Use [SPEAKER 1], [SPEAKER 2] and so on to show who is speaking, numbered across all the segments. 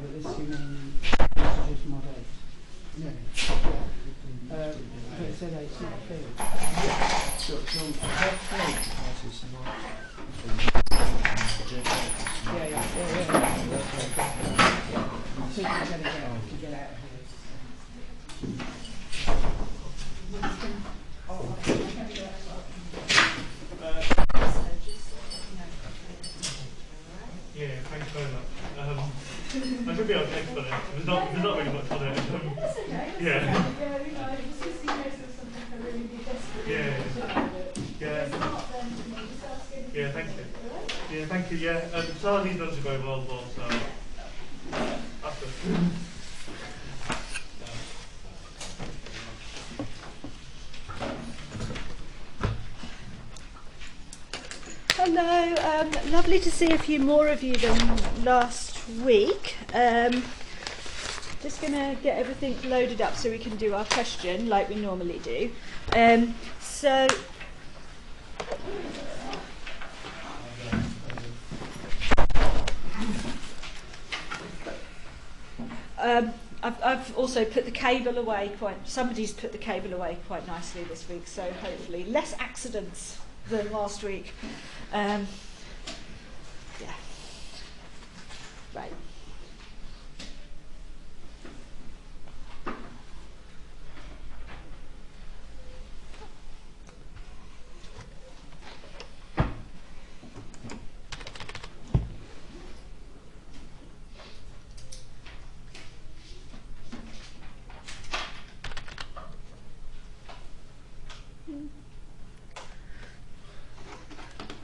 [SPEAKER 1] but this you mean introduce mod 8? No. But it said 8, not 3.
[SPEAKER 2] So that point passes not.
[SPEAKER 1] Yeah. So you can get out of here.
[SPEAKER 3] Yeah, thanks very much. I should be okay for it. There's not really much on it.
[SPEAKER 4] That's okay.
[SPEAKER 3] Yeah.
[SPEAKER 4] Yeah, it's just in case there's something I really be desperate.
[SPEAKER 3] Yeah.
[SPEAKER 4] Yeah,
[SPEAKER 3] Thank you. Yeah, thank you. Yeah, some of these ones are going well, so that's good.
[SPEAKER 5] Hello, lovely to see a few more of you than last week. Just going to get everything loaded up so we can do our question like we normally do. I've also put the cable away somebody's put the cable away quite nicely this week, so hopefully less accidents than last week. Yeah. Right.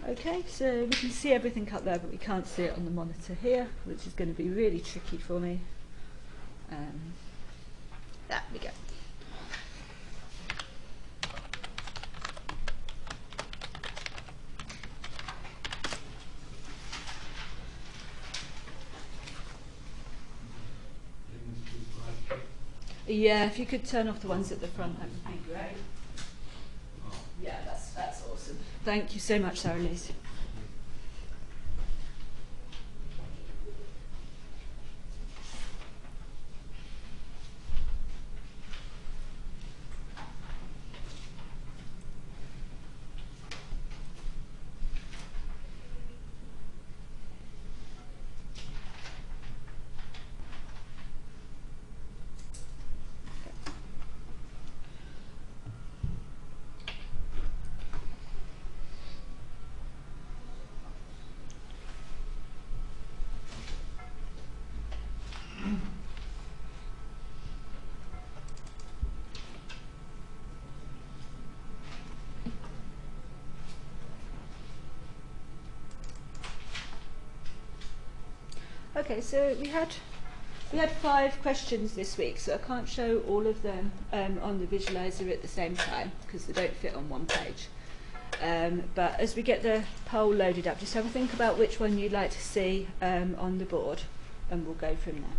[SPEAKER 5] Okay, so we can see everything up there, but we can't see it on the monitor here, which is going to be really tricky for me. There we go. Yeah, if you could turn off the ones at the front, that would be great. Yeah, that's awesome. Thank you so much, Sarah Lise. Okay, so we had 5 questions this week, so I can't show all of them on the visualizer at the same time because they don't fit on one page. But as we get the poll loaded up, just have a think about which one you'd like to see on the board, and we'll go from there.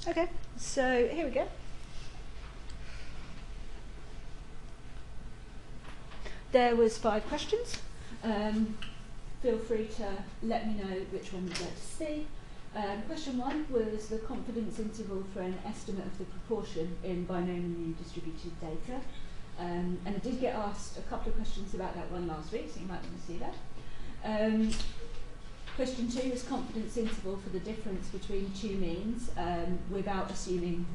[SPEAKER 5] Okay, so here we go. There was 5 questions. Feel free to let me know which one you'd like to see. Question 1 was the confidence interval for an estimate of the proportion in binomially distributed data. And I did get asked a couple of questions about that one last week, so you might want to see that. Question 2 is confidence interval for the difference between 2 means without assuming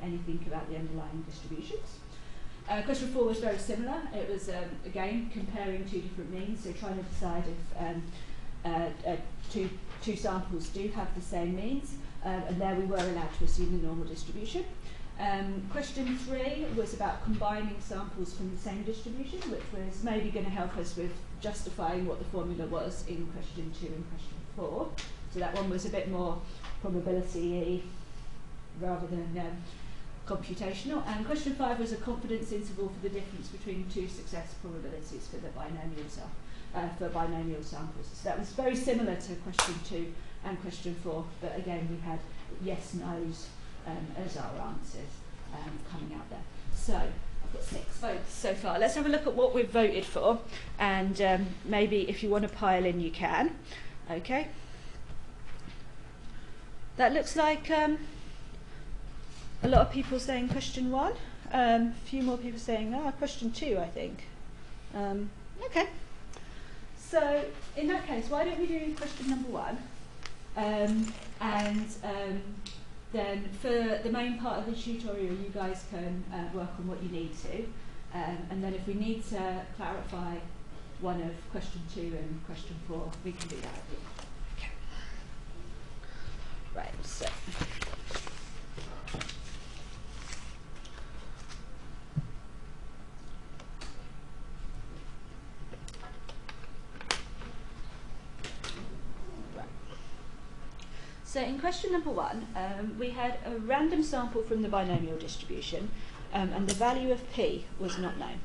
[SPEAKER 5] anything about the underlying distributions. Question 4 was very similar. It was, again, comparing two different means, so trying to decide if two samples do have the same means, and there we were allowed to assume the normal distribution. Question 3 was about combining samples from the same distribution, which was maybe going to help us with justifying what the formula was in question 2 and question 4. So that one was a bit more probability-y rather than computational. And question 5 was a confidence interval for the difference between two success probabilities for the binomial samples. So that was very similar to question 2 and question 4, but again we had yes, no's as our answers coming out there. So I've got 6 votes so far. Let's have a look at what we've voted for, and maybe if you want to pile in you can. Okay. That looks like a lot of people saying question 1. A few more people saying question 2, I think. Okay. So in that case, why don't we do question number 1? Then for the main part of the tutorial, you guys can work on what you need to. And then if we need to clarify one of question 2 and question 4, we can do that. Okay. Right, so. So in question number 1, we had a random sample from the binomial distribution, and the value of p was not known.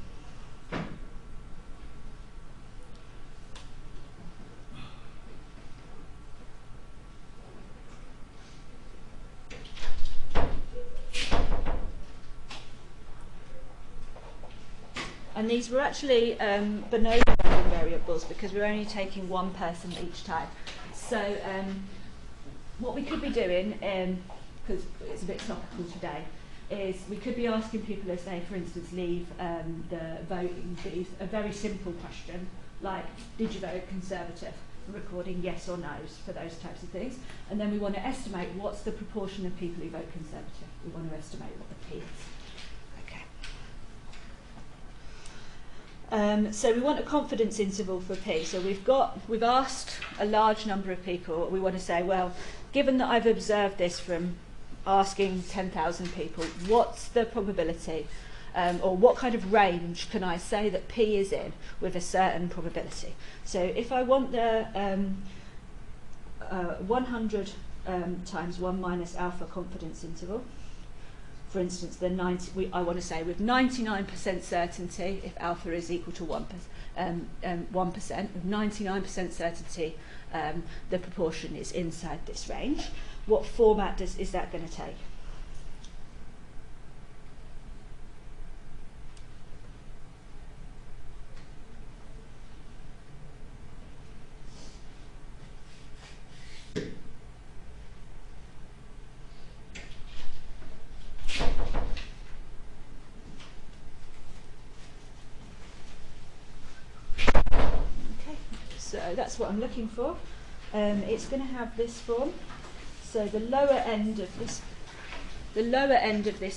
[SPEAKER 5] And these were actually binomial random variables because we're only taking one person each time. So what we could be doing, because it's a bit topical today, is we could be asking people as they, for instance, leave the voting booth a very simple question, like, did you vote Conservative? Recording yes or no's for those types of things. And then we want to estimate what's the proportion of people who vote Conservative. We want to estimate what the P is. Okay. So we want a confidence interval for P. So we've asked a large number of people. We want to say, well, given that I've observed this from asking 10,000 people, what's the probability, or what kind of range can I say that P is in with a certain probability? So if I want the 100 times 1 minus alpha confidence interval, for instance, I want to say with 99% certainty, if alpha is equal to 1%, with 99% certainty, the proportion is inside this range. What format is that going to take? So that's what I'm looking for. It's going to have this form. So the lower end of this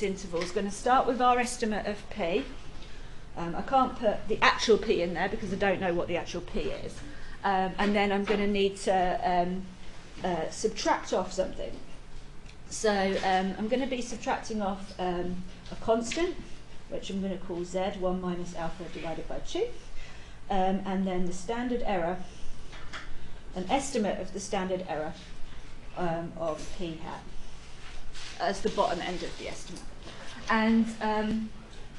[SPEAKER 5] interval is going to start with our estimate of P. I can't put the actual P in there because I don't know what the actual P is. And then I'm going to need to subtract off something. So I'm going to be subtracting off a constant, which I'm going to call Z, 1 minus alpha divided by 2. And then the standard error, an estimate of the standard error of P hat as the bottom end of the estimate. And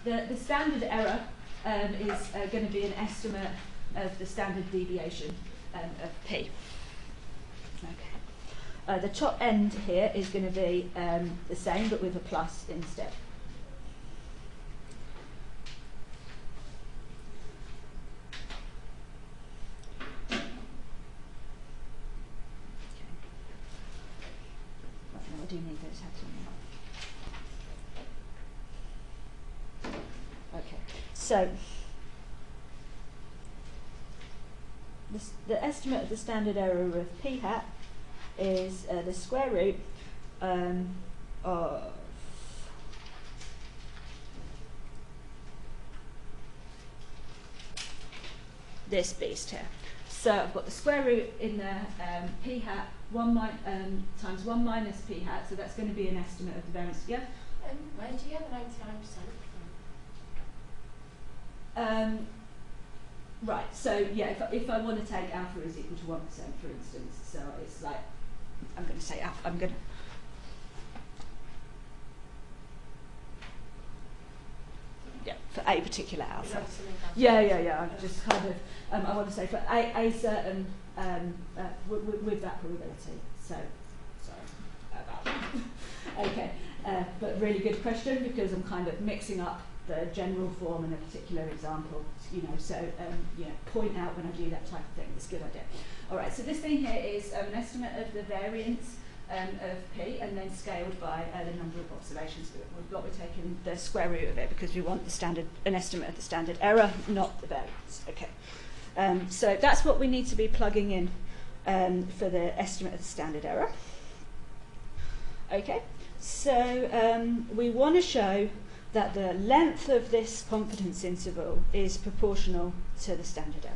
[SPEAKER 5] the standard error is going to be an estimate of the standard deviation of P. Okay. The top end here is going to be the same but with a plus instead. I do need those hats on now. Okay, so the estimate of the standard error of P hat is the square root of this beast here. So I've got the square root in there, p hat times 1 minus p hat, so that's going to be an estimate of the variance. Yeah?
[SPEAKER 4] Where do you get the 99% from?
[SPEAKER 5] Right, so yeah, if I want to take alpha is equal to 1%, for instance, so it's like, I'm going to say alpha, I'm going to, yeah, for a particular alpha. Yeah, I'm just kind of, I want to say for a certain, with that probability, so, sorry about that. Okay, but really good question, because I'm kind of mixing up the general form and a particular example, so point out when I do that type of thing. It's a good idea. All right, so this thing here is an estimate of the variance of p, and then scaled by the number of observations that we've got. We're taking the square root of it because we want an estimate of the standard error, not the variance. Okay, so that's what we need to be plugging in for the estimate of the standard error. Okay, so we want to show that the length of this confidence interval is proportional to the standard error.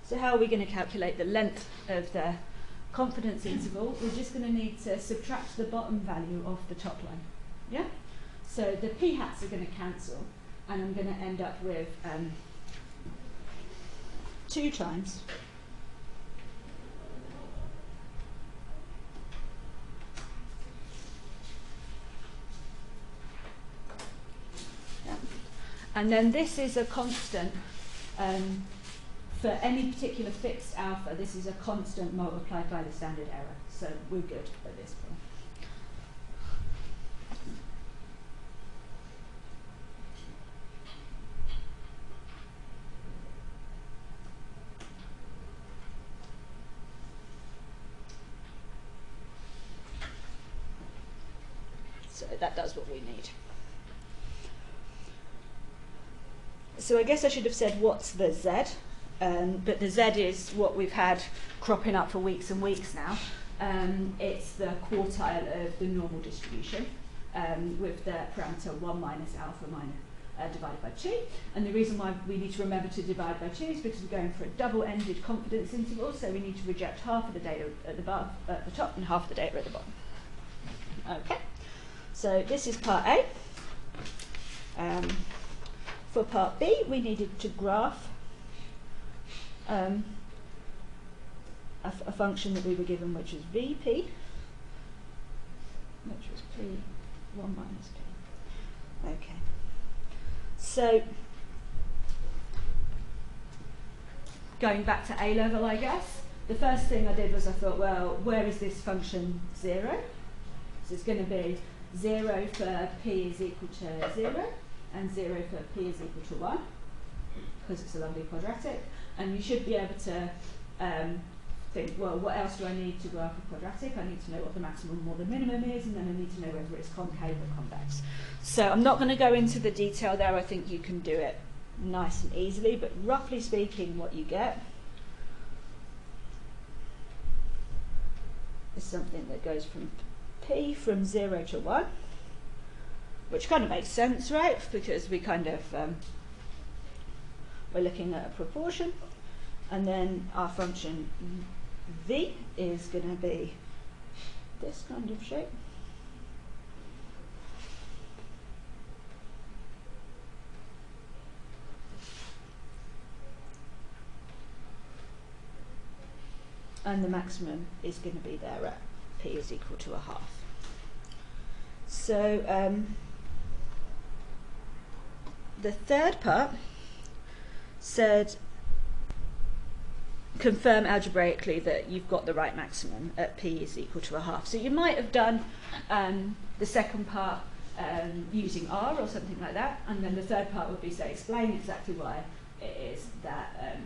[SPEAKER 5] So how are we going to calculate the length of the confidence interval? We're just going to need to subtract the bottom value of the top line. Yeah? So the p hats are going to cancel, and I'm going to end up with 2 times and then this is a constant for any particular fixed alpha. This is a constant multiplied by the standard error, so we're good at this point. So that does what we need. So I guess I should have said what's the z, but the z is what we've had cropping up for weeks and weeks now. It's the quartile of the normal distribution with the parameter 1 minus alpha divided by 2. And the reason why we need to remember to divide by 2 is because we're going for a double-ended confidence interval, so we need to reject half of the data at the top and half of the data at the bottom. Okay. So this is part A. For part B, we needed to graph a function that we were given, which was Vp, which was P1 minus P. Okay. So going back to A level, I guess, the first thing I did was I thought, well, where is this function 0? So it's going to be 0 for p is equal to 0, and 0 for p is equal to 1, because it's a lovely quadratic. And you should be able to think, well, what else do I need to graph a quadratic? I need to know what the maximum or the minimum is, and then I need to know whether it's concave or convex. So I'm not going to go into the detail there. I think you can do it nice and easily, but roughly speaking, what you get is something that goes from p from 0 to 1, which kind of makes sense, right? Because we kind of we're looking at a proportion, and then our function v is going to be this kind of shape. And the maximum is going to be there at p is equal to 1/2. So the third part said confirm algebraically that you've got the right maximum at p is equal to 1/2. So you might have done the second part using R or something like that, and then the third part would be, say, explain exactly why it is that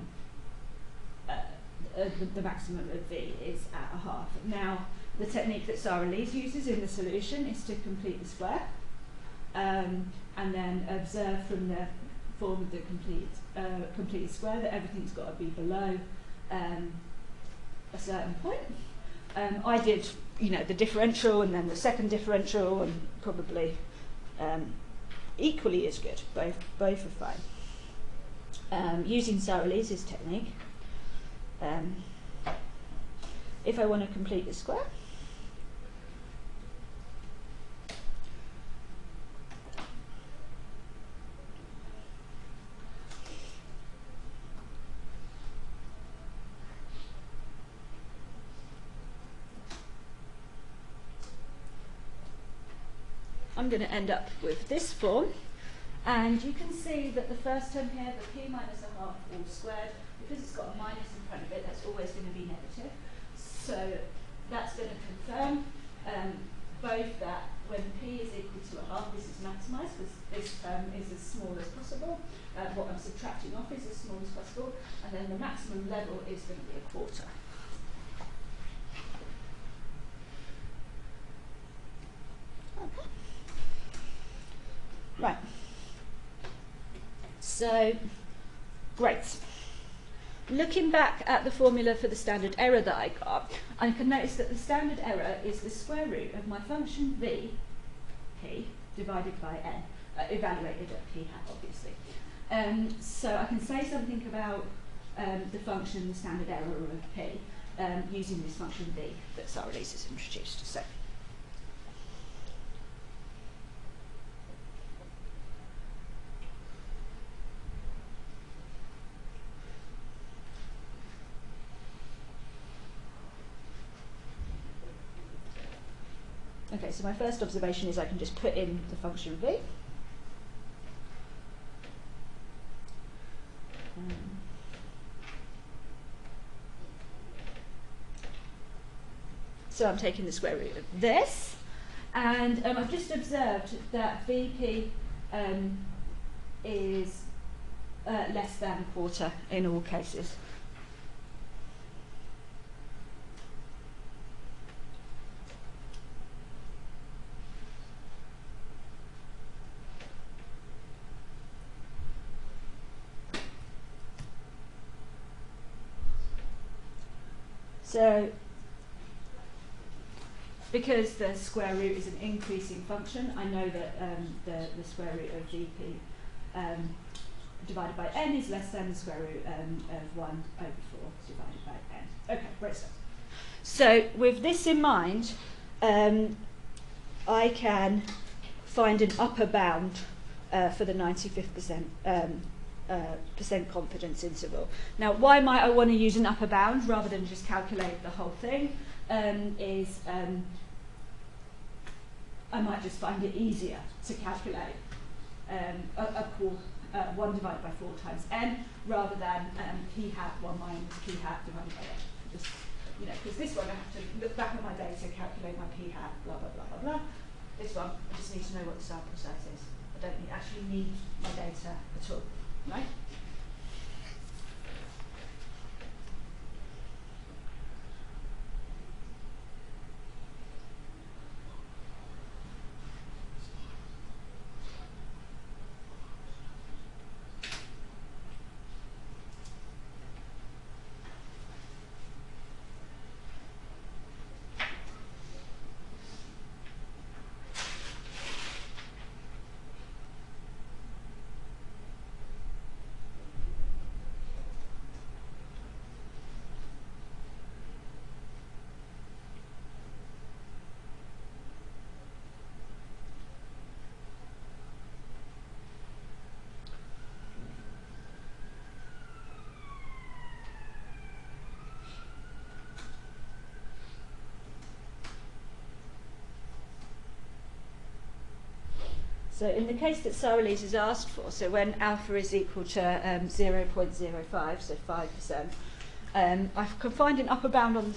[SPEAKER 5] the maximum of v is at 1/2. Now, the technique that Sarah Lees uses in the solution is to complete the square, and then observe from the form of the completed square that everything's got to be below a certain point. I did, the differential and then the second differential, and probably equally as good. Both are fine. Using Sarah-Lee's technique, if I want to complete the square, I'm going to end up with this form, and you can see that the first term here, the p minus a half all squared, because it's got a minus in front of it, that's always going to be negative. So that's going to confirm both that when p is equal to a half, this is maximised because this term is as small as possible. What I'm subtracting off is as small as possible, and then the maximum level is going to be a quarter. Okay. Right. So, great. Looking back at the formula for the standard error that I got, I can notice that the standard error is the square root of my function v, p, divided by n, evaluated at p hat, obviously. So I can say something about the function, the standard error of p, using this function v that Sarah-Lee's has introduced. So, okay, so my first observation is I can just put in the function v. So I'm taking the square root of this, and I've just observed that Vp is less than a quarter in all cases. So, because the square root is an increasing function, I know that the square root of Vp divided by n is less than the square root of 1 over 4 divided by n. Okay, great stuff. So, with this in mind, I can find an upper bound for the 95th percent confidence interval. Now, why might I want to use an upper bound rather than just calculate the whole thing? I might just find it easier to calculate 1 divided by 4 times n rather than p hat 1 minus p hat divided by n. Just, because this one I have to look back at my data, calculate my p hat, blah blah blah blah blah. This one I just need to know what the sample size is. I don't actually need my data at all. Right? So in the case that Sarah-Lee's has asked for, so when alpha is equal to 0.05, so 5%, I can find an upper bound on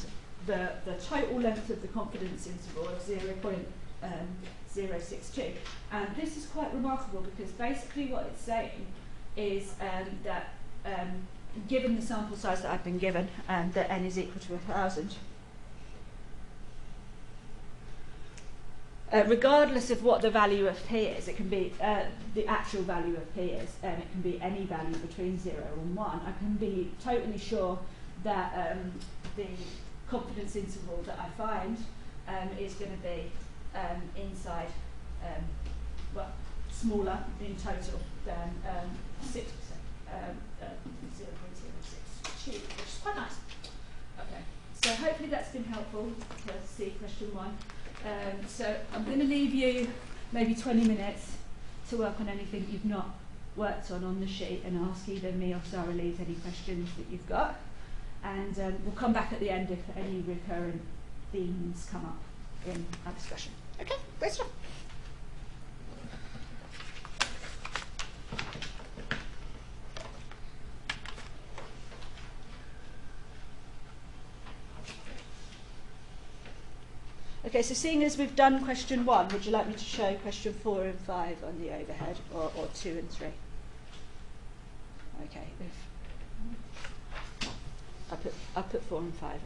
[SPEAKER 5] the total length of the confidence interval of 0.062. And this is quite remarkable because basically what it's saying is that given the sample size that I've been given, that n is equal to 1,000, regardless of what the value of p is, it can be the actual value of p is, and it can be any value between 0 and 1. I can be totally sure that the confidence interval that I find is going to be inside, well, smaller in total than 6%, 0.062, which is quite nice. Okay, so hopefully that's been helpful to see question 1. So I'm going to leave you maybe 20 minutes to work on anything you've not worked on the sheet, and ask either me or Sarah Lee any questions that you've got. And we'll come back at the end if any recurrent themes come up in our discussion. Okay, great stuff. Okay, so seeing as we've done question 1, would you like me to show question 4 and 5 on the overhead, or 2 and 3? Okay, I'll put 4 and 5 on.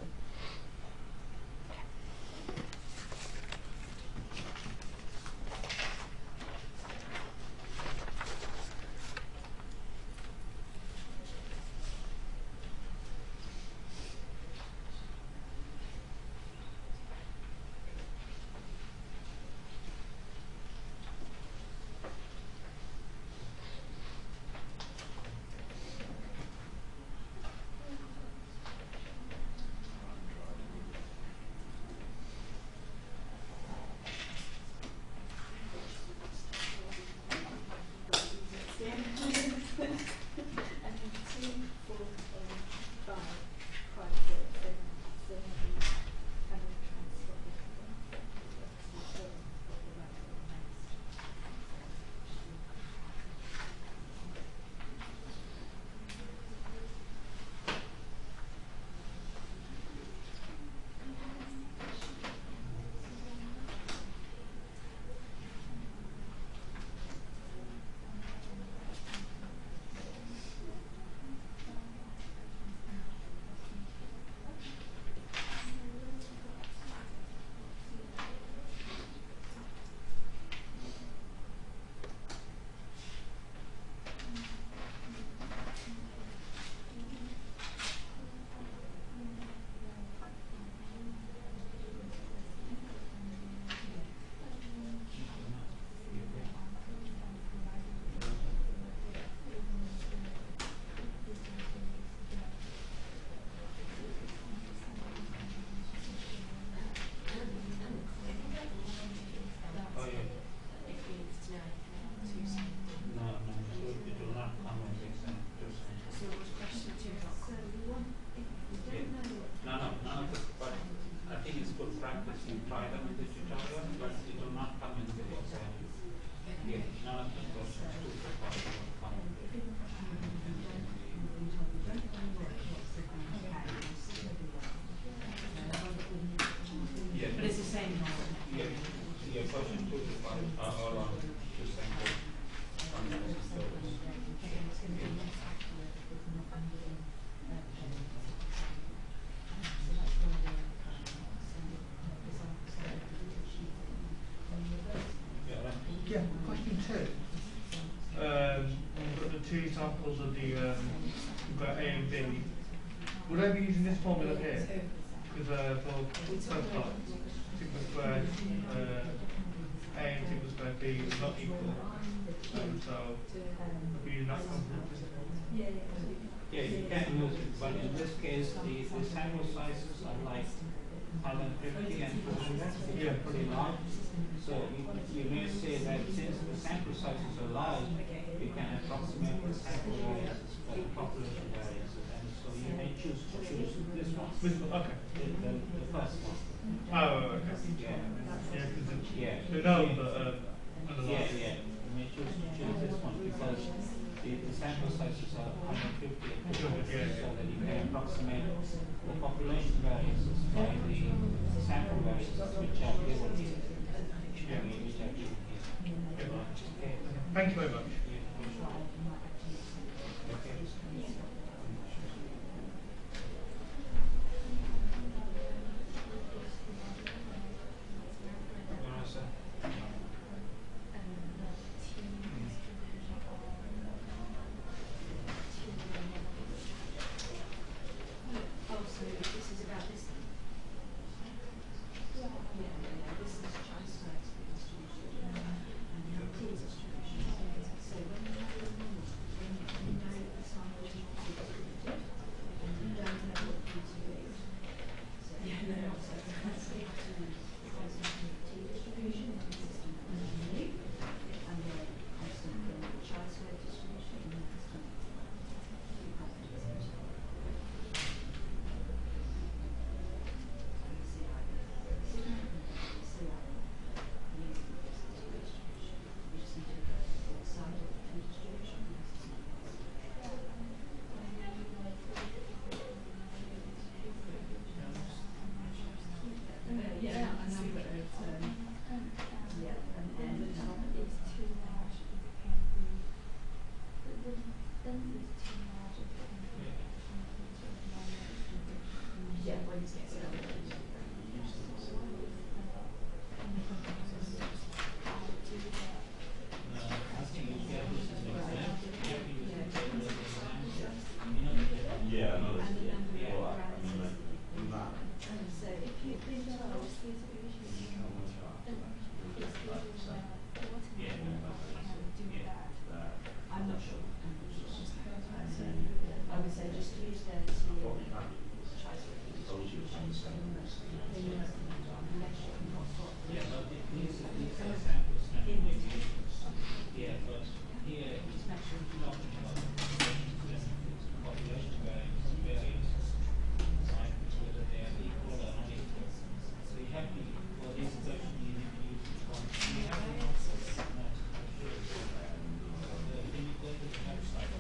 [SPEAKER 1] Yeah, question 2.
[SPEAKER 3] We've got the 2 examples of the, we've got A and B. Would I be using this formula here? Because for first part, sigma squared, A and sigma squared B is not equal. So we'll be using that formula.
[SPEAKER 2] Yeah, you can use it, but in this case, the sample sizes are like 150 and 200, which are pretty large. So you may say that since the sample sizes are large, we can approximate the sample variances for the population variances, and so you may choose to choose this one.
[SPEAKER 3] Okay.
[SPEAKER 2] The first one.
[SPEAKER 3] Oh, okay.
[SPEAKER 2] Yeah.
[SPEAKER 3] Yeah, because it's
[SPEAKER 2] Yeah.
[SPEAKER 3] yeah.
[SPEAKER 2] You may choose to choose this one because the sample sizes are 150 and 200, so that you can approximate the population variances by the sample variances which are given here. Which are given here. Okay.
[SPEAKER 3] Thank you very much.
[SPEAKER 5] Oh, so this is about this then? and the number of parameters. So if you've been told it's do that, I'm not sure. I would say just use those to
[SPEAKER 2] Yeah, but these are samples and yeah, but here it's talking about population variance, right? Whether they are equal or unequal. So you have to, for this question, you need to use this one. You have to not can you go to the website?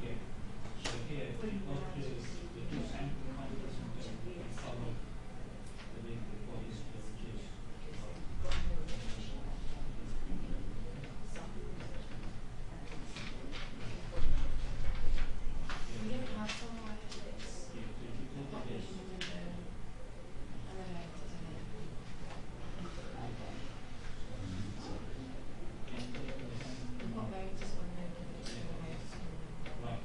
[SPEAKER 2] Yeah. So here, if you go to the two sample counters and follow the link before you still choose. Right,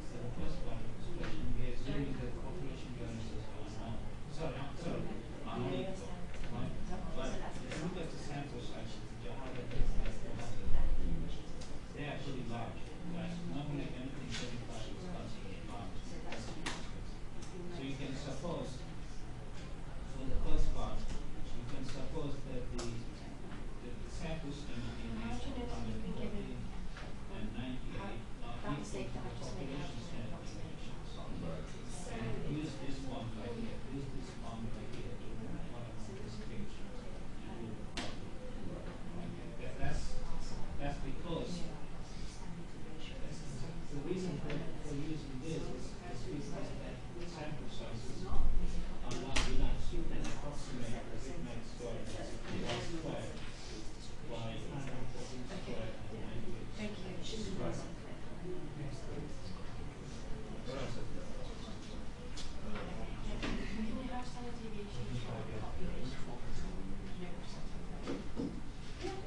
[SPEAKER 2] so the first part, we are assuming that population variances are unknown. Sorry, unequal, right? But if you look at the sample sizes, they are they are actually large, right? Normally anything 35 is considered large. So you can suppose, for the first part, you can suppose that the samples in 140 and 98 are equal to the population standard deviations. And use this one right here, use this one right here to plot this picture. That's because the reason for using this is because that sample sizes are not enough. You can approximate the sigma squared as y squared by 114 squared and 98.
[SPEAKER 4] Thank you.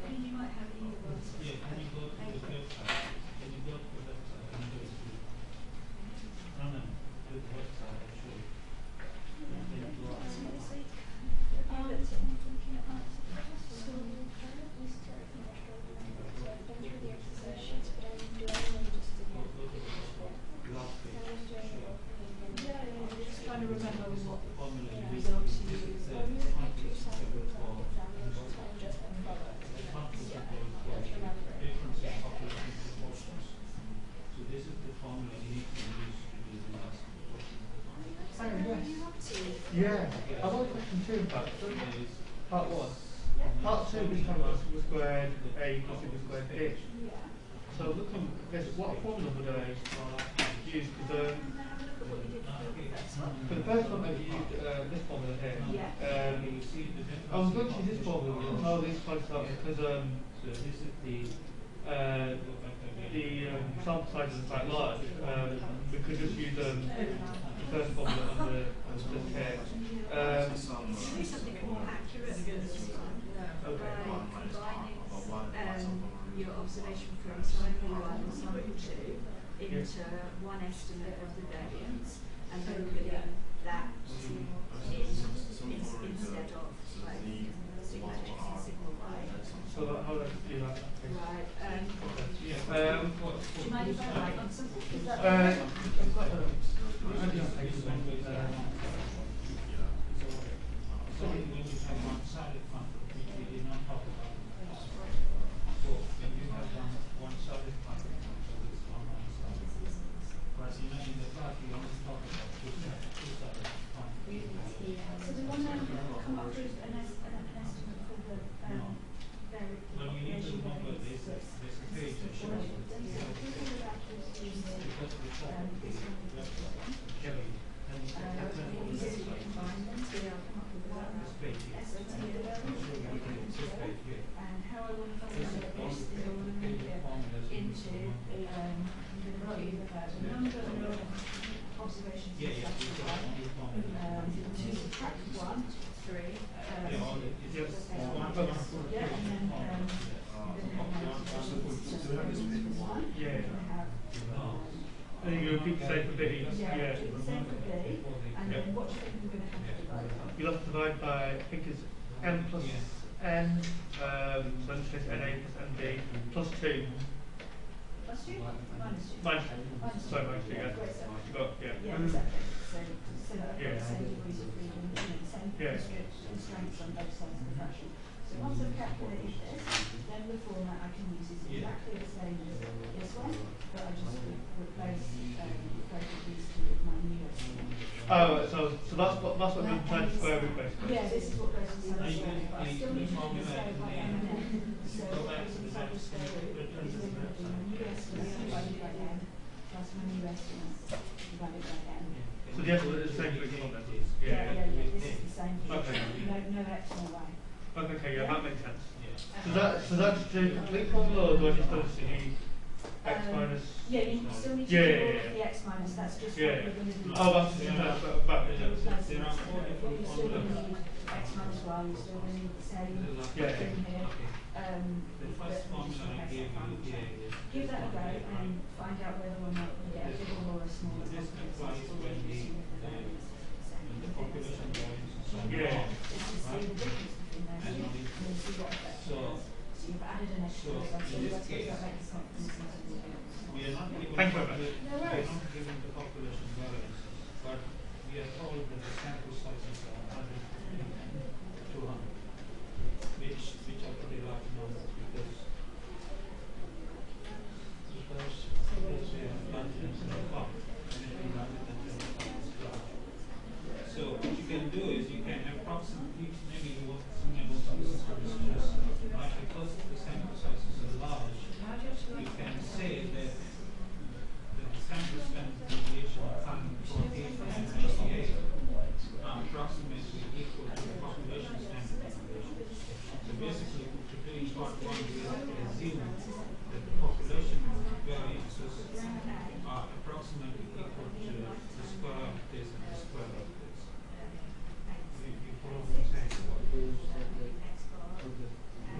[SPEAKER 5] You might have either one.
[SPEAKER 2] Yeah, can you go to the website? Can you go to the website and go to to the website actually? And then go on.
[SPEAKER 4] Just trying to remember what
[SPEAKER 2] Formula you use
[SPEAKER 4] results
[SPEAKER 2] is
[SPEAKER 4] you use.
[SPEAKER 2] the confidence interval for difference in population proportions. So this is the formula you need to use to do the last proportion.
[SPEAKER 3] Yeah, I've got a question too, in fact.
[SPEAKER 2] Is
[SPEAKER 3] Part one. Part two is kind of sigma squared A plus sigma squared B. So looking, what formula would I use? Because for the first one that you used this formula here, I was going to use this formula until this close up because
[SPEAKER 2] so this is the
[SPEAKER 3] sample size is quite large. We could just use the first formula on the here.
[SPEAKER 5] Do something more accurate than this one
[SPEAKER 3] Okay.
[SPEAKER 5] by combining your observation from sample 1 and sample 2 into one estimate of the variance and then putting that instead of like sigma x and sigma y.
[SPEAKER 3] So how do I do that?
[SPEAKER 5] Right.
[SPEAKER 2] do
[SPEAKER 5] you mind if I write on something? Is that
[SPEAKER 3] I've got the.
[SPEAKER 2] So when you have one-sided conflict, which we did not talk about before, so when you have one-sided conflict, so it's on one side. But in the class, we only talk about two-sided conflict.
[SPEAKER 5] So we want to come up with an estimate for the
[SPEAKER 2] But we need to remember there's a page that shows it. Because we talk
[SPEAKER 4] we did combine them, so I'll come up with a SOT and how I want to formulate this is I want to make it into the number of observations to subtract 1, 3, and then
[SPEAKER 3] and then you repeat the same for B.
[SPEAKER 4] yeah, do the same for B, and then what do you think we're going to have to divide by?
[SPEAKER 3] You'll have to divide by, I think it's n plus n, so in this case NA plus NB plus 2.
[SPEAKER 4] Plus 2? Minus 2.
[SPEAKER 3] Minus, sorry, minus 2, yeah. You got, yeah.
[SPEAKER 4] Yeah, exactly. So that
[SPEAKER 3] Yeah.
[SPEAKER 4] the same degrees of freedom, the same
[SPEAKER 3] Yeah.
[SPEAKER 4] constraints on both sides of the fraction. So once I've calculated this, then the format I can use is exactly the same as this one, but I just replace both of these two with my new estimate.
[SPEAKER 3] Oh, so that's what we're trying to square root basically.
[SPEAKER 4] Yeah, this is what goes inside the
[SPEAKER 2] Are you
[SPEAKER 4] square root, but I still need to do the square by m and n. So
[SPEAKER 2] Go
[SPEAKER 4] what
[SPEAKER 2] back
[SPEAKER 4] goes
[SPEAKER 2] to the
[SPEAKER 4] inside the
[SPEAKER 2] next
[SPEAKER 4] square root is then going to be my new estimate divided by n plus my new estimate divided by n.
[SPEAKER 3] So the estimate is the same for each one then?
[SPEAKER 4] Yeah, this is the same.
[SPEAKER 3] Okay.
[SPEAKER 4] No x, no y.
[SPEAKER 3] Okay, yeah, that makes sense.
[SPEAKER 2] Yeah.
[SPEAKER 3] So that's the complete formula, or do I just do x minus?
[SPEAKER 4] Yeah, you still need to
[SPEAKER 3] Yeah,
[SPEAKER 4] do
[SPEAKER 3] yeah,
[SPEAKER 4] all
[SPEAKER 3] yeah.
[SPEAKER 4] of the x minus, that's just
[SPEAKER 3] Yeah.
[SPEAKER 4] what we're going to do.
[SPEAKER 3] Oh, that's about it.
[SPEAKER 2] There are 4 different
[SPEAKER 4] You're still going to
[SPEAKER 2] formulas.
[SPEAKER 4] need x minus y, you're still going to need the same
[SPEAKER 3] Yeah.
[SPEAKER 4] thing here.
[SPEAKER 2] The first formula I gave you here is
[SPEAKER 4] Give that a go and find out whether or not you get a bigger or a smaller
[SPEAKER 2] this
[SPEAKER 4] difference.
[SPEAKER 2] applies when the population variance is so
[SPEAKER 3] Yeah.
[SPEAKER 2] long.
[SPEAKER 4] It's to see the difference between those two and then see what effect it has. So you've added an extra
[SPEAKER 2] So
[SPEAKER 4] so
[SPEAKER 2] in this
[SPEAKER 4] that's
[SPEAKER 2] case,
[SPEAKER 4] what makes sense.
[SPEAKER 2] we are not given
[SPEAKER 3] Thank you very much.
[SPEAKER 2] we are not given the population variance, but we are told that the sample sizes are 150 and 200, which are pretty large numbers because we have London and Hong Kong, and if you run it then it's large. So what you can do is you can approximately, maybe you want some level of just like because the sample sizes are large, you can say that the sample standard deviation of 140 and 98 are approximately equal to the population standard deviation. So basically, to do part 1, we have to assume that the population variances are approximately equal to the square of this and the square of this. You follow what I'm saying?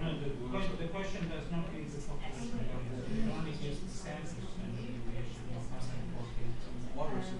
[SPEAKER 2] No, the question does not use the population variance. It only uses the sample standard deviation of 140.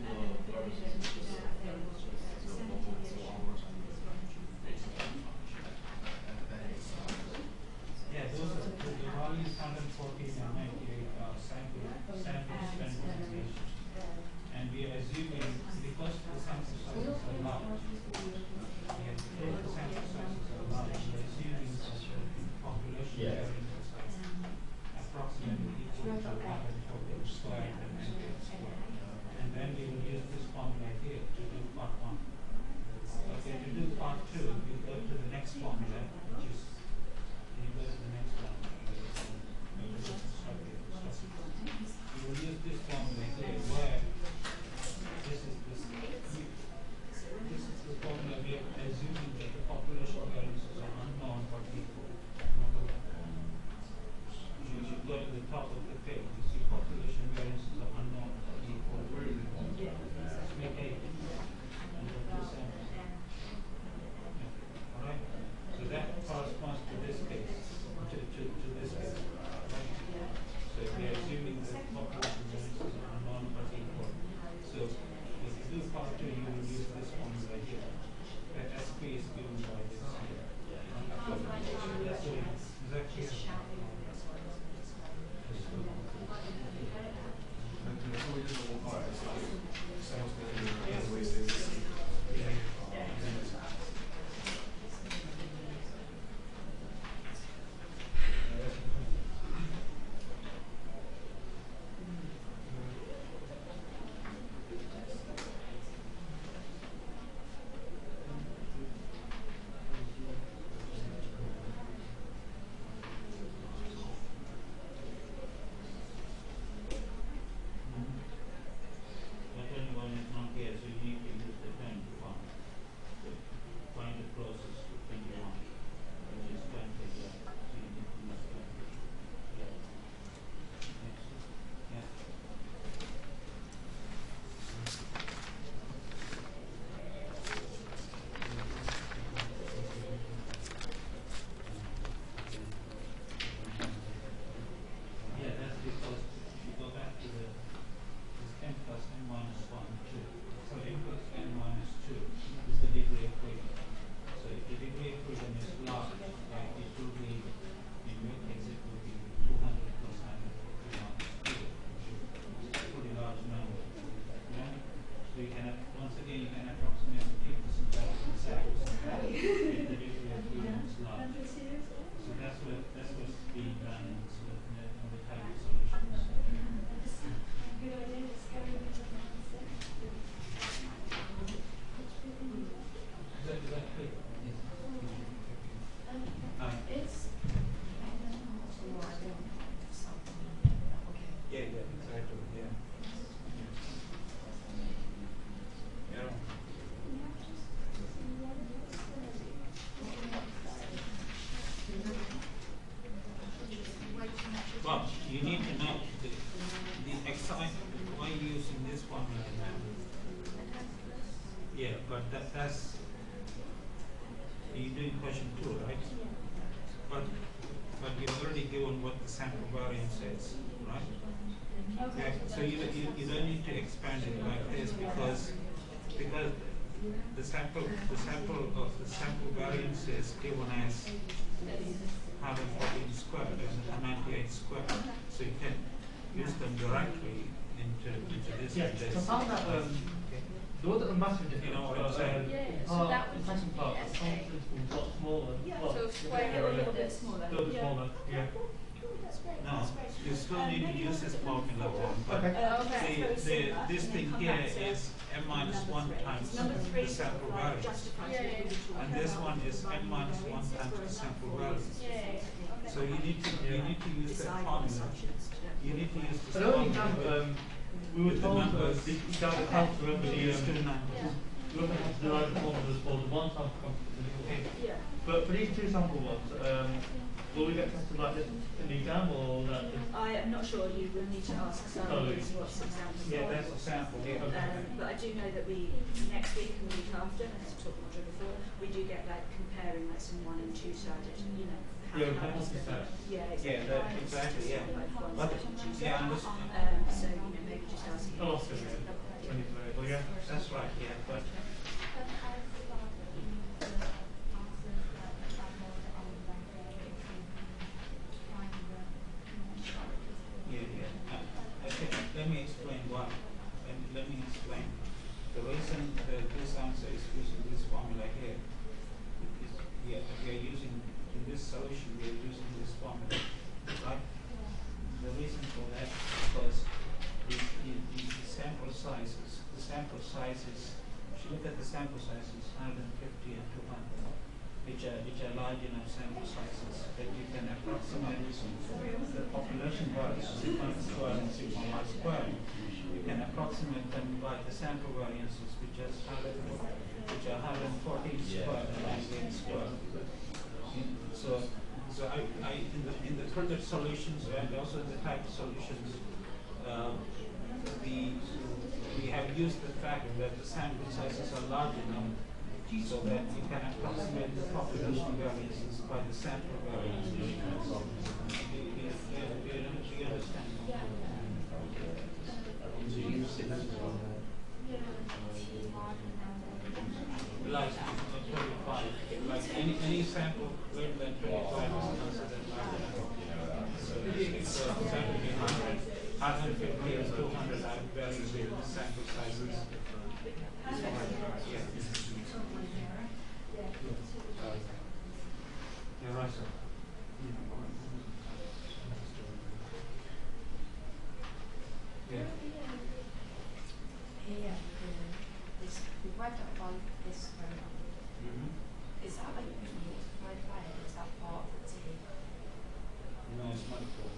[SPEAKER 2] Yeah, but that's, you're doing question 2, right? But you've already given what the sample variance is, right? Okay, so you don't need to expand it like this because the sample variance is given as 114 squared and 98 squared, so you can use them directly into this.
[SPEAKER 3] Yeah,
[SPEAKER 2] and this.
[SPEAKER 3] so I found that
[SPEAKER 2] Okay.
[SPEAKER 3] there wasn't a massive difference.
[SPEAKER 2] You know what I'm saying?
[SPEAKER 3] The second part, the confidence was a lot smaller. Well,
[SPEAKER 4] So square
[SPEAKER 5] A little bit smaller.
[SPEAKER 3] a little bit smaller, yeah.
[SPEAKER 2] No, you still need to use this formula one, but
[SPEAKER 3] Okay.
[SPEAKER 2] this thing here is m minus 1 times the sample variance. And this one is m minus 1 times the sample variance. So you need to use that formula. You need to use this
[SPEAKER 3] I don't think
[SPEAKER 2] formula.
[SPEAKER 3] we were
[SPEAKER 2] with the
[SPEAKER 3] told
[SPEAKER 2] numbers.
[SPEAKER 3] that you don't have to remember the
[SPEAKER 2] These two numbers.
[SPEAKER 3] you don't have to derive the formulas for the one sample confidence interval.
[SPEAKER 5] Yeah.
[SPEAKER 3] But for these two sample ones, will we get tested like this in the exam or that?
[SPEAKER 5] I am not sure. You will need to ask Sally what's examples.
[SPEAKER 2] Yeah, that's a sample. Yeah.
[SPEAKER 5] But I do know that we next week and the week after, as we talked about before, we do get like comparing like some 1 and 2 sided, you know.
[SPEAKER 3] Yeah,
[SPEAKER 5] how
[SPEAKER 3] that's
[SPEAKER 5] it's
[SPEAKER 3] that.
[SPEAKER 5] yeah,
[SPEAKER 2] Exactly, yeah.
[SPEAKER 5] Like one
[SPEAKER 2] But,
[SPEAKER 5] sided and two
[SPEAKER 2] yeah, I
[SPEAKER 5] sided.
[SPEAKER 2] understand.
[SPEAKER 5] So you know maybe just asking.
[SPEAKER 3] Oh, okay, yeah. When it's available, yeah.
[SPEAKER 2] That's right, yeah, but okay, let me explain why. Let me explain. The reason that this answer is using this formula here is we are using, in this solution, we are using this formula, right? The reason for that is because the sample sizes, if you look at the sample sizes, 150 and 200, which are large enough sample sizes that you can approximate the population values, sigma squared and sigma y squared. You can approximate them by the sample variances, which are 114 squared and 98 squared. So I in the project solutions and also in the type solutions, we have used the fact that the sample sizes are large enough so that you can approximate the population variances by the sample variances. Do you understand? Like 25, like any sample greater than 25 is considered large enough. So that would be 150 and 200 are very big sample sizes. Yeah. You're right, sir. Yeah.
[SPEAKER 6] Here, we've worked out on this program. Is that like multiplied by it? Is that part of the T?
[SPEAKER 2] No, it's not cool.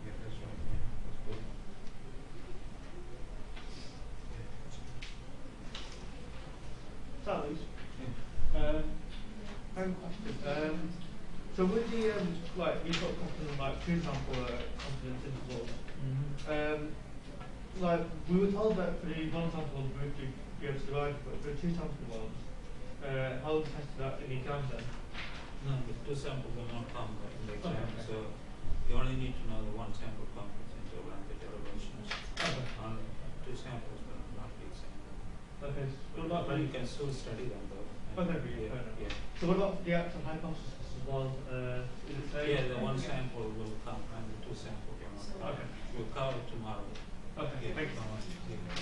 [SPEAKER 2] Yeah, that's right. Yeah, that's good.
[SPEAKER 3] Sally, so with the like you've got confidence like two sample confidence intervals. Like we were told that for the one sample we would be able to derive, but for the two sample ones, how would we test that in the exam then?
[SPEAKER 2] No, the two samples will not come in the exam,
[SPEAKER 3] Okay.
[SPEAKER 2] so you only need to know the one sample confidence interval and the derivations.
[SPEAKER 3] Okay.
[SPEAKER 2] Two samples will not be examined.
[SPEAKER 3] Okay. So what about
[SPEAKER 2] But you
[SPEAKER 3] the
[SPEAKER 2] can still study them though.
[SPEAKER 3] Okay,
[SPEAKER 2] Yeah,
[SPEAKER 3] fair enough.
[SPEAKER 2] yeah.
[SPEAKER 3] So what about the actual hypothesis as well? Is it say?
[SPEAKER 2] Yeah, the one sample will come and the two sample will not come.
[SPEAKER 3] Okay.
[SPEAKER 2] We'll cover it tomorrow.
[SPEAKER 3] Okay,
[SPEAKER 2] Yeah,
[SPEAKER 3] thank you.
[SPEAKER 2] yeah.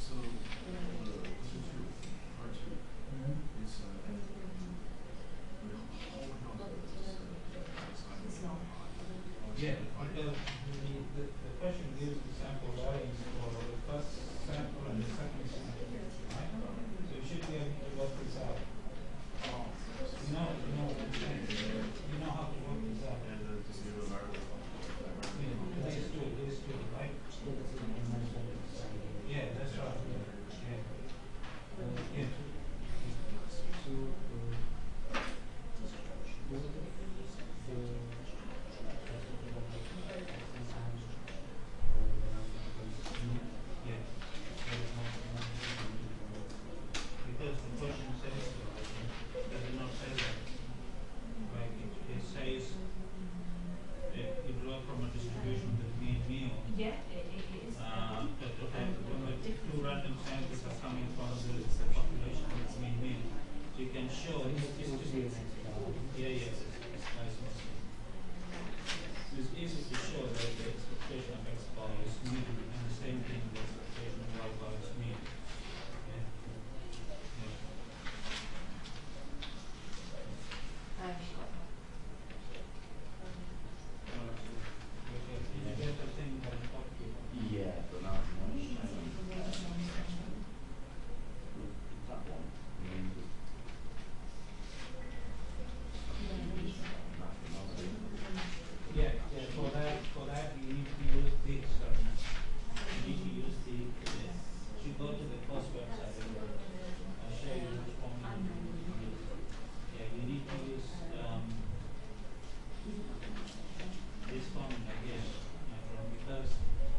[SPEAKER 7] So,
[SPEAKER 2] random samples are coming from the population that's being made. So you can show it's nice. It's easy to show that the expectation of X bar is mu, and the same thing the expectation of Y bar is mu. For that you need to use the you go to the course website and I'll show you which formula you need to use. Yeah, you need to use this formula here, because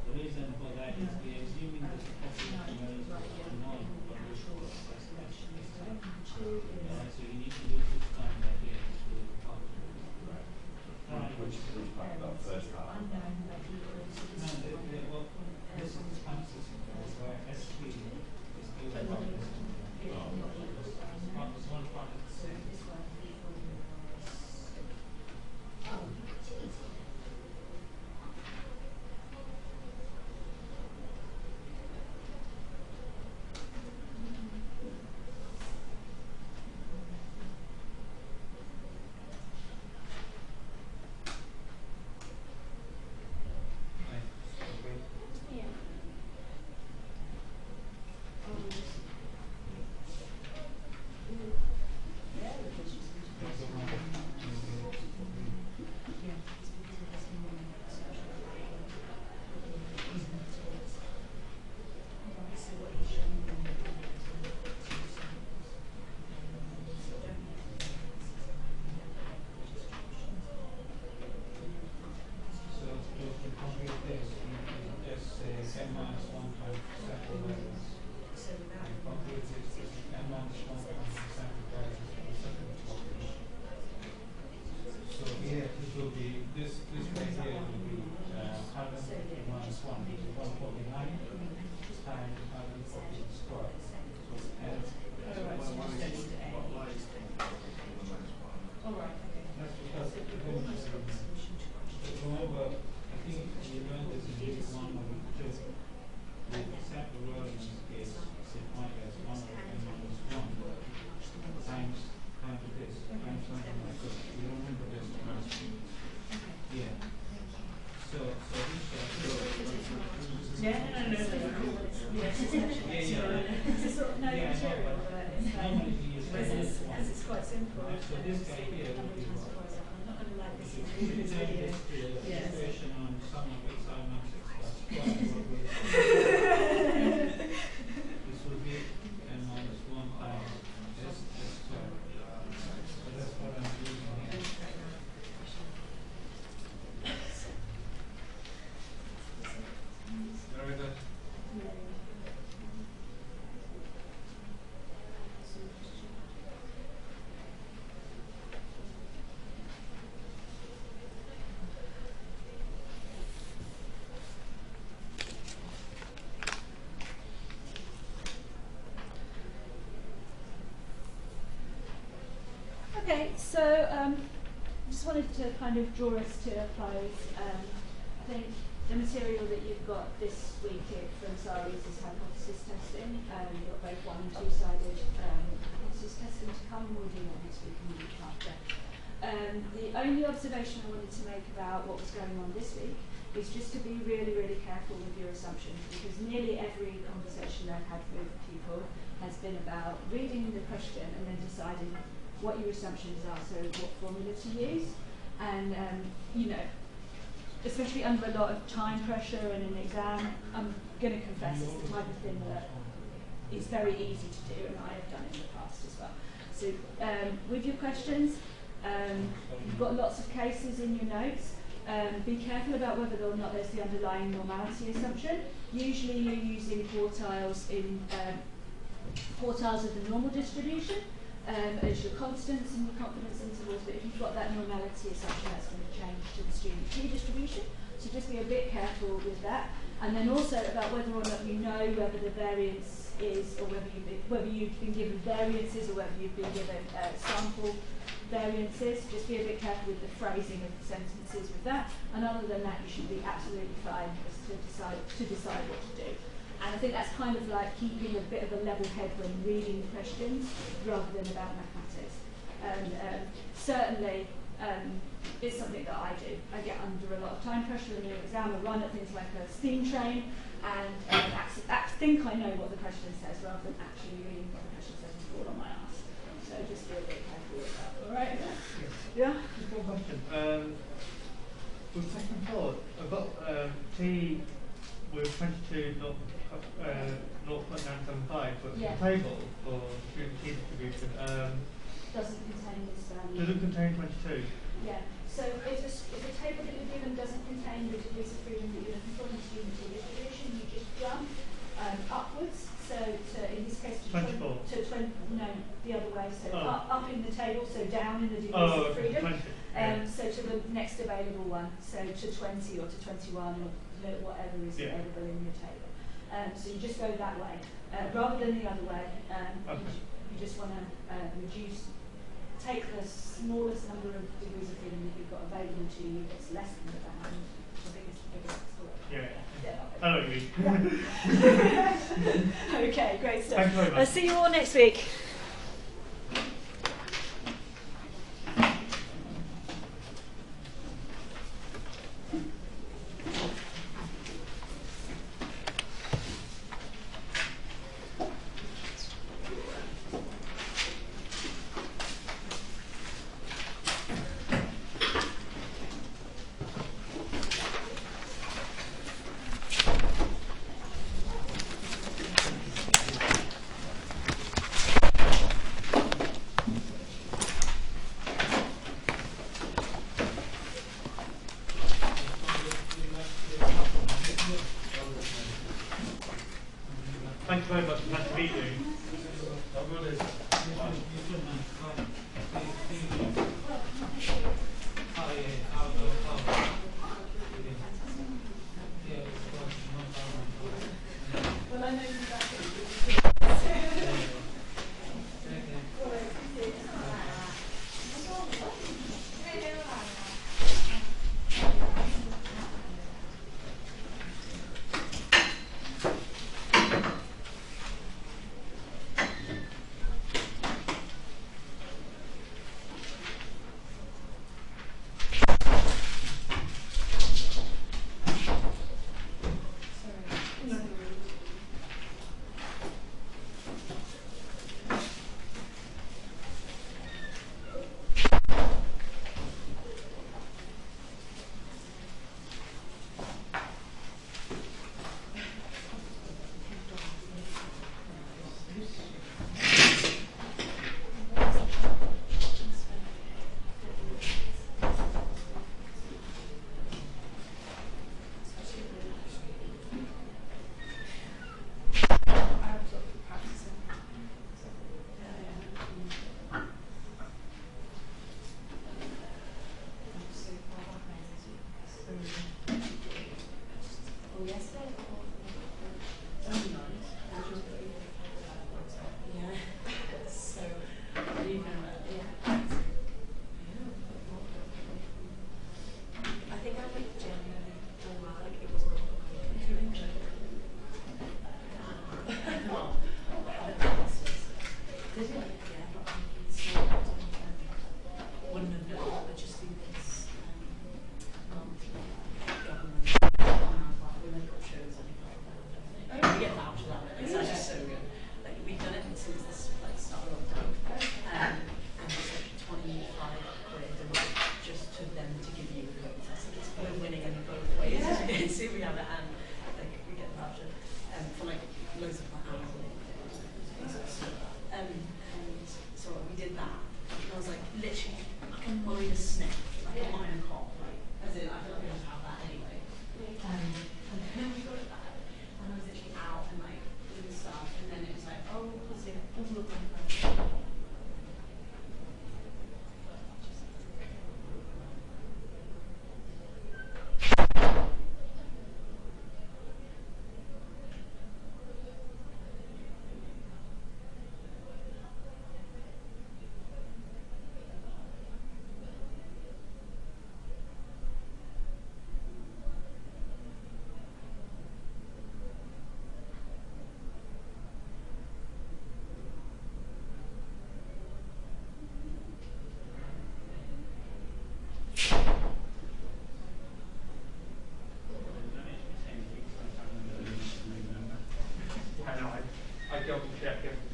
[SPEAKER 2] the reason for that is we are assuming that the population values are known for this course. So you need to use this formula here to
[SPEAKER 7] Which part of that first part?
[SPEAKER 2] this is the consensus where SP is given by this. It's one part of the same.
[SPEAKER 5] Okay, so just wanted to kind of draw us to a close. I think the material that you've got this week from Saris is hypothesis testing. You've got both one and two-sided hypothesis testing to come. We'll do that next week and the week after. The only observation I wanted to make about what was going on this week is just to be really, really careful with your assumptions, because nearly every conversation I've had with people has been about reading the question and then deciding what your assumptions are, so what formula to use. And, you know, especially under a lot of time pressure and an exam, I'm going to confess it's the type of thing that is very easy to do, and I have done it in the past as well. So with your questions, you've got lots of cases in your notes. Be careful about whether or not there's the underlying normality assumption. Usually you're using quartiles in quartiles of the normal distribution as your constants and your confidence intervals, but if you've got that normality assumption, that's going to change to the student t distribution. So just be a bit careful with that. and then also about whether or not you know whether the variance is, or whether you've been given variances or whether you've been given sample variances. Just be a bit careful with the phrasing of the sentences with that. And other than that, you should be absolutely fine as to decide what to do. And I think that's kind of like keeping a bit of a level head when reading the questions rather than about mathematics. And certainly, it's something that I do. I get under a lot of time pressure in the exam. I run at things like a steam train and think I know what the question says rather than actually reading what the question says and fall on my ass. So just be a bit careful with that. All right? Yeah?
[SPEAKER 3] Just one question. With second thought, I've got T with 22 0.975, but
[SPEAKER 5] Yeah.
[SPEAKER 3] the table for student T distribution
[SPEAKER 5] Doesn't contain this value.
[SPEAKER 3] doesn't contain 22.
[SPEAKER 5] Yeah. So if the table that you're given doesn't contain the degrees of freedom that you're looking for in the student distribution, you just jump upwards. So in this case, to
[SPEAKER 3] 24.
[SPEAKER 5] To 20, no, the other way. So
[SPEAKER 3] Oh.
[SPEAKER 5] up in the table, so down in the degrees
[SPEAKER 3] Oh,
[SPEAKER 5] of freedom.
[SPEAKER 3] 20. Yeah.
[SPEAKER 5] So to the next available one, so to 20 or to 21 or whatever is
[SPEAKER 3] Yeah.
[SPEAKER 5] available in your table. So you just go that way rather than the other way.
[SPEAKER 3] Okay.
[SPEAKER 5] You just want to take the smallest number of degrees of freedom that you've got available to you that's less than the bound. The biggest
[SPEAKER 3] Yeah. I know what you mean.
[SPEAKER 5] Okay, great stuff.
[SPEAKER 3] Thank you very much.
[SPEAKER 5] I'll see you all next week.
[SPEAKER 3] Thank you very much. Nice to meet you.
[SPEAKER 5] Well, I know you
[SPEAKER 8] for like loads of my hours.
[SPEAKER 3] double check everything.